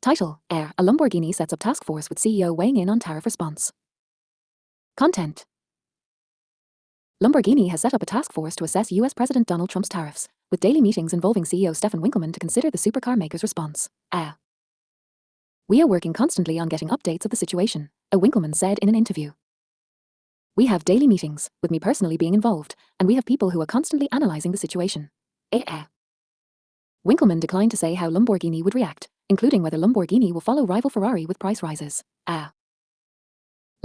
Title: Air, a Lamborghini sets up task force with CEO weighing in on tariff response. Content: Lamborghini has set up a task force to assess US President Donald Trump's tariffs, with daily meetings involving CEO Stefan Winkelmann to consider the supercar maker's response. We are working constantly on getting updates of the situation, a Winkelmann said in an interview. We have daily meetings, with me personally being involved, and we have people who are constantly analyzing the situation. Winkelmann declined to say how Lamborghini would react, including whether Lamborghini will follow rival Ferrari with price rises.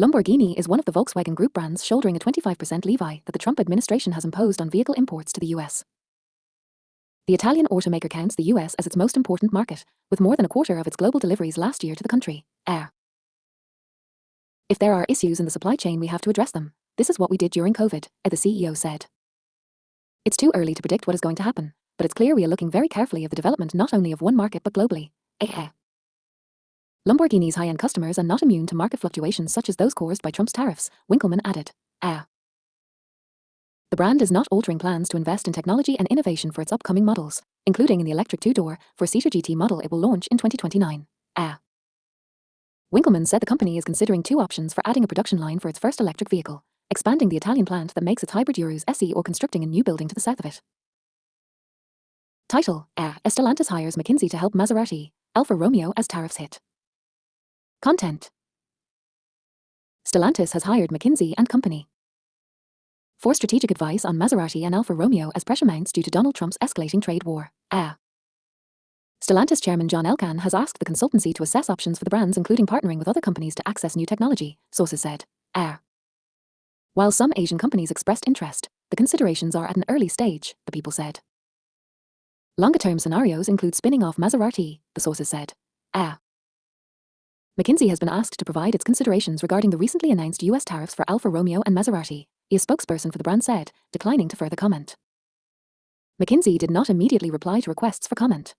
Lamborghini is one of the Volkswagen Group brands shouldering a 25% levy that the Trump administration has imposed on vehicle imports to the US. The Italian automaker counts the US as its most important market, with more than a quarter of its global deliveries last year to the country. If there are issues in the supply chain, we have to address them. This is what we did during COVID, the CEO said. It's too early to predict what is going to happen, but it's clear we are looking very carefully at the development not only of one market but globally. Lamborghini's high-end customers are not immune to market fluctuations such as those caused by Trump's tariffs, Winkelmann added. The brand is not altering plans to invest in technology and innovation for its upcoming models, including in the electric two-door, four-seater GT model it will launch in 2029. Winkelmann said the company is considering two options for adding a production line for its first electric vehicle, expanding the Italian plant that makes its hybrid Urus SE or constructing a new building to the south of it. Title: Stellantis hires McKinsey to help Maserati, Alfa Romeo as tariffs hit. Content: Stellantis has hired McKinsey and Company for strategic advice on Maserati and Alfa Romeo as pressure mounts due to Donald Trump's escalating trade war. Stellantis chairman John Elkann has asked the consultancy to assess options for the brands, including partnering with other companies to access new technology, sources said. While some Asian companies expressed interest, the considerations are at an early stage, the people said. Longer-term scenarios include spinning off Maserati, the sources said. McKinsey has been asked to provide its considerations regarding the recently announced US tariffs for Alfa Romeo and Maserati, a spokesperson for the brand said, declining to further comment. McKinsey did not immediately reply to requests for comment.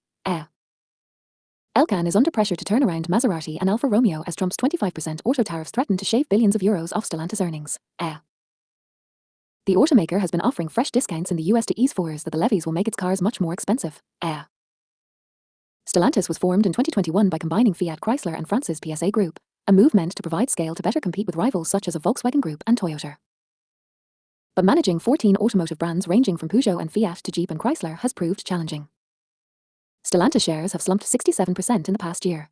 Elkann is under pressure to turn around Maserati and Alfa Romeo as Trump's 25% auto tariffs threaten to shave billions of euros off Stellantis earnings. The automaker has been offering fresh discounts in the US to ease fears that the levies will make its cars much more expensive. Stellantis was formed in 2021 by combining Fiat Chrysler and France's PSA Group, a move meant to provide scale to better compete with rivals such as a Volkswagen Group and Toyota. But managing 14 automotive brands ranging from Peugeot and Fiat to Jeep and Chrysler has proved challenging. Stellantis shares have slumped 67% in the past year.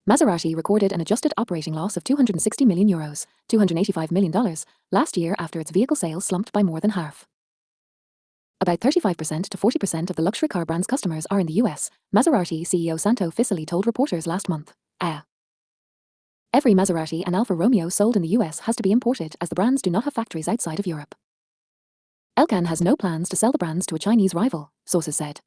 Maserati recorded an adjusted operating loss of €260 million, $285 million, last year after its vehicle sales slumped by more than half. About 35% to 40% of the luxury car brand's customers are in the US, Maserati CEO Santo Fisili told reporters last month. Every Maserati and Alfa Romeo sold in the US has to be imported as the brands do not have factories outside of Europe. Elkann has no plans to sell the brands to a Chinese rival, sources said.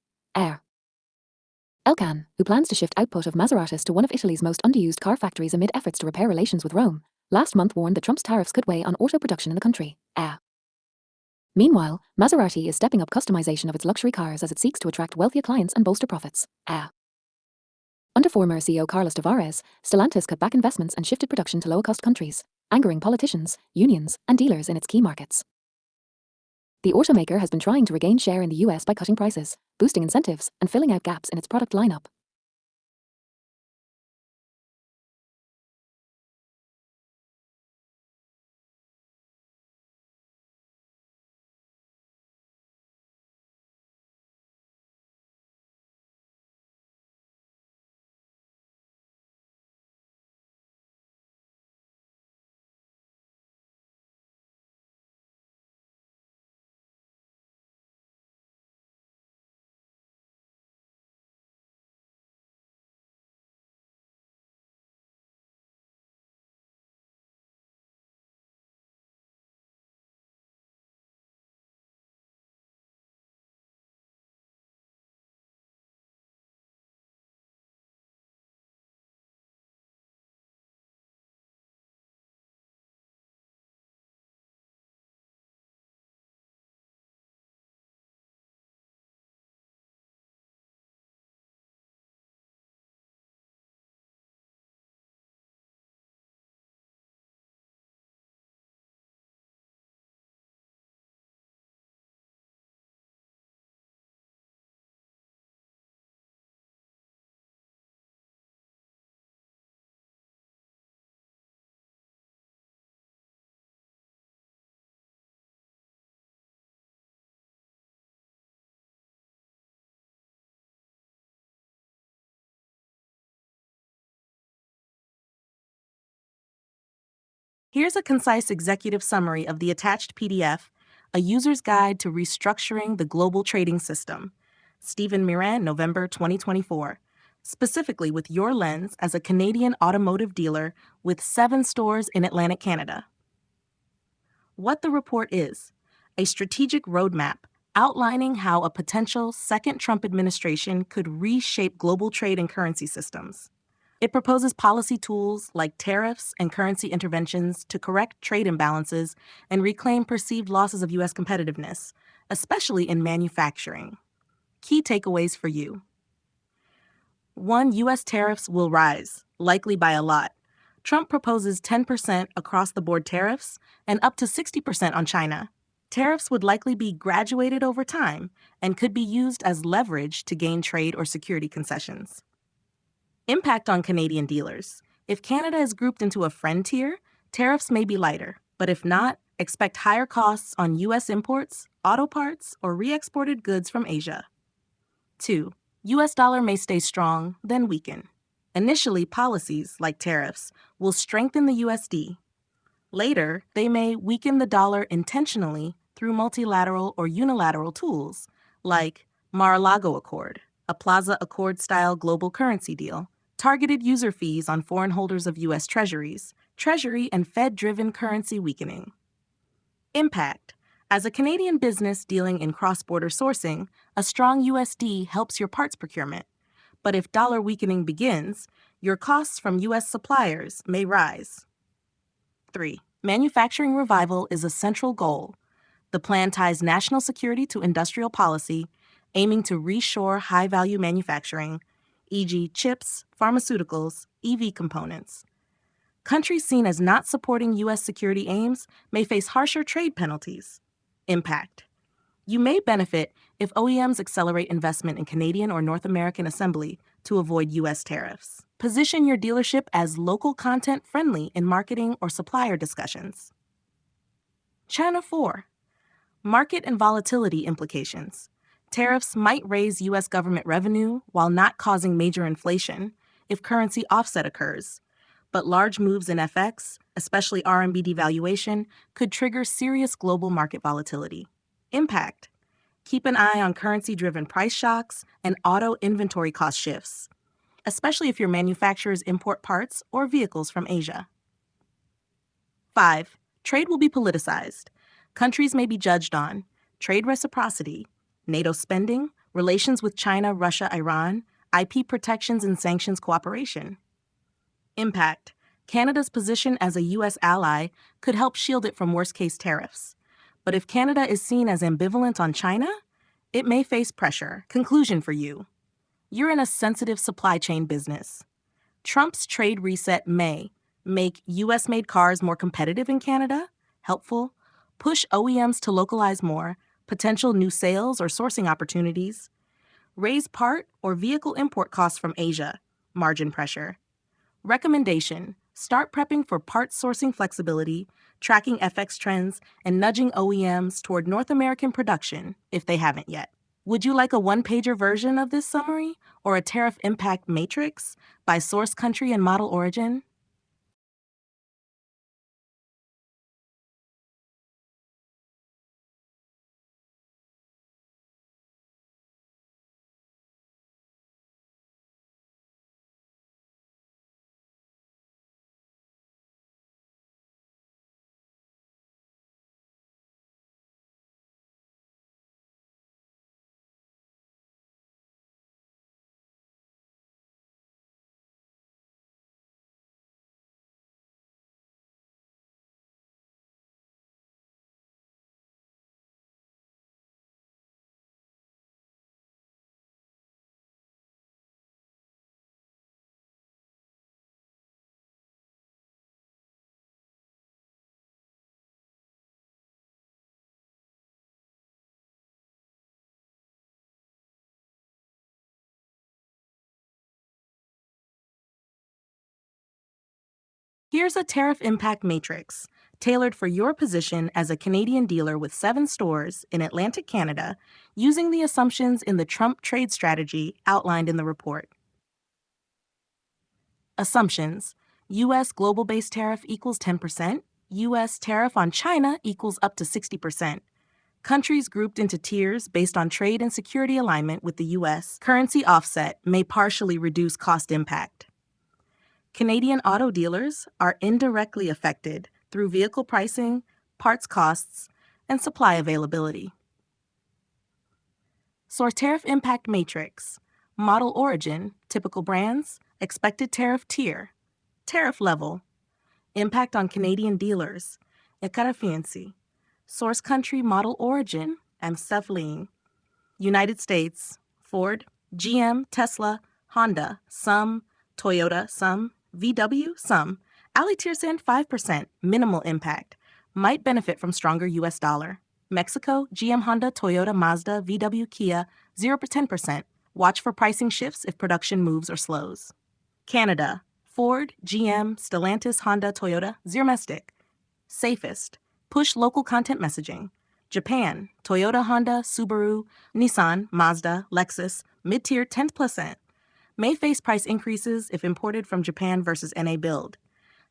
Elkann, who plans to shift output of Maseratis to one of Italy's most underused car factories amid efforts to repair relations with Rome, last month warned that Trump's tariffs could weigh on auto production in the country. Meanwhile, Maserati is stepping up customization of its luxury cars as it seeks to attract wealthier clients and bolster profits. Under former CEO Carlos Tavares, Stellantis cut back investments and shifted production to lower-cost countries, angering politicians, unions, and dealers in its key markets. The automaker has been trying to regain share in the US by cutting prices, boosting incentives, and filling out gaps in its product lineup. Here's a concise executive summary of the attached PDF, A User's Guide to Restructuring the Global Trading System. Stephen Miran, November 2024. Specifically with your lens as a Canadian automotive dealer with 7 stores in Atlantic Canada. What the report is: a strategic roadmap outlining how a potential second Trump administration could reshape global trade and currency systems. It proposes policy tools like tariffs and currency interventions to correct trade imbalances and reclaim perceived losses of U.S. competitiveness, especially in manufacturing. Key takeaways for you. 1. U.S. tariffs will rise, likely by a lot. Trump proposes 10% across-the-board tariffs and up to 60% on China. Tariffs would likely be graduated over time and could be used as leverage to gain trade or security concessions. Impact on Canadian dealers. If Canada is grouped into a friend tier, tariffs may be lighter, but if not, expect higher costs on U.S. imports, auto parts, or re-exported goods from Asia. 2. U.S. dollar may stay strong, then weaken. Initially, policies, like tariffs, will strengthen the USD. Later, they may weaken the dollar intentionally through multilateral or unilateral tools, like Mar-a-Lago Accord, a Plaza Accord-style global currency deal, targeted user fees on foreign holders of U.S. Treasuries, Treasury and Fed-driven currency weakening. Impact. As a Canadian business dealing in cross-border sourcing, a strong USD helps your parts procurement. But if dollar weakening begins, your costs from U.S. suppliers may rise. 3. Manufacturing revival is a central goal. The plan ties national security to industrial policy, aiming to reshore high-value manufacturing, e.g., chips, pharmaceuticals, EV components. Countries seen as not supporting U.S. security aims may face harsher trade penalties. Impact. You may benefit if OEMs accelerate investment in Canadian or North American assembly to avoid U.S. tariffs. Position your dealership as local content friendly in marketing or supplier discussions. China 4. Market and volatility implications. Tariffs might raise U.S. government revenue while not causing major inflation if currency offset occurs. But large moves in FX, especially RMB devaluation, could trigger serious global market volatility. Impact. Keep an eye on currency-driven price shocks and auto inventory cost shifts, especially if your manufacturers import parts or vehicles from Asia. 5. Trade will be politicized. Countries may be judged on trade reciprocity, NATO spending, relations with China, Russia, Iran, IP protections and sanctions cooperation. Impact. Canada's position as a U.S. ally could help shield it from worst-case tariffs. But if Canada is seen as ambivalent on China, it may face pressure. Conclusion for you. You're in a sensitive supply chain business. Trump's trade reset may make U.S.-made cars more competitive in Canada, helpful, push OEMs to localize more, potential new sales or sourcing opportunities, raise part or vehicle import costs from Asia, margin pressure. Recommendation: start prepping for parts sourcing flexibility, tracking FX trends, and nudging OEMs toward North American production if they haven't yet. Would you like a one-pager version of this summary or a tariff impact matrix by source country and model origin? Here's a tariff impact matrix, tailored for your position as a Canadian dealer with 7 stores in Atlantic Canada, using the assumptions in the Trump trade strategy outlined in the report. Assumptions: U.S. global base tariff equals 10%, U.S. tariff on China equals up to 60%. Countries grouped into tiers based on trade and security alignment with the U.S. Currency offset may partially reduce cost impact. Canadian auto dealers are indirectly affected through vehicle pricing, parts costs, and supply availability. Source tariff impact matrix: model origin, typical brands, expected tariff tier, tariff level, impact on Canadian dealers, ecarafíense, source country model origin, amstaflein, United States, Ford, GM, Tesla, Honda, some, Toyota, some, VW, some, Alitier 5%, minimal impact, might benefit from stronger U.S. dollar. Mexico, GM, Honda, Toyota, Mazda, VW, Kia, 0% Watch for pricing shifts if production moves or slows. Canada, Ford, GM, Stellantis, Honda, Toyota, Zermestic. Safest, push local content messaging. Japan, Toyota, Honda, Subaru, Nissan, Mazda, Lexus, mid-tier 10%. May face price increases if imported from Japan versus NA build.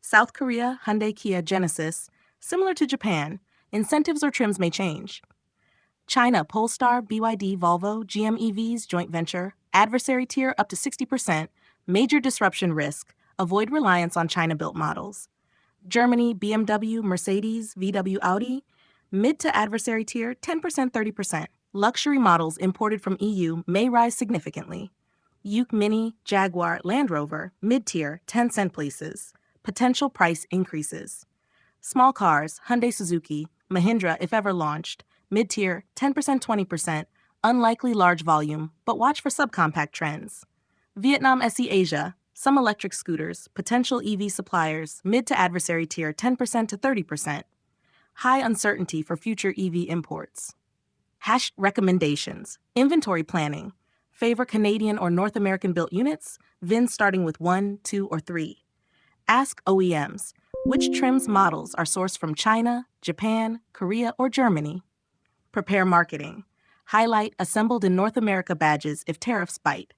South Korea, Hyundai, Kia, Genesis, similar to Japan, incentives or trims may change. China, Polestar, BYD, Volvo, GM EVs, joint venture, Adversary tier up to 60%. Major disruption risk. Avoid reliance on China-built models. Germany, BMW, Mercedes, VW, Audi. Mid to adversary tier, 10%, 30%. Luxury models imported from EU may rise significantly. Yuk Mini, Jaguar, Land Rover, mid-tier, 10-cent places. Potential price increases. Small cars, Hyundai, Suzuki, Mahindra if ever launched, mid-tier, 10%, 20%, unlikely large volume, but watch for subcompact trends. Vietnam SE Asia, some electric scooters, potential EV suppliers, mid to adversary tier, 10% to 30%. High uncertainty for future EV imports. Recommendations. Inventory planning. Favor Canadian or North American built units, VINs starting with 1, 2, or 3. Ask OEMs, which trims models are sourced from China, Japan, Korea, or Germany? Prepare marketing. Highlight assembled in North America badges if tariffs bite.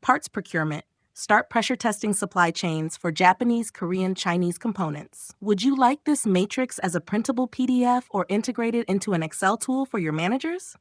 Parts procurement. Start pressure testing supply chains for Japanese, Korean, Chinese components. Would you like this matrix as a printable PDF or integrated into an Excel tool for your managers?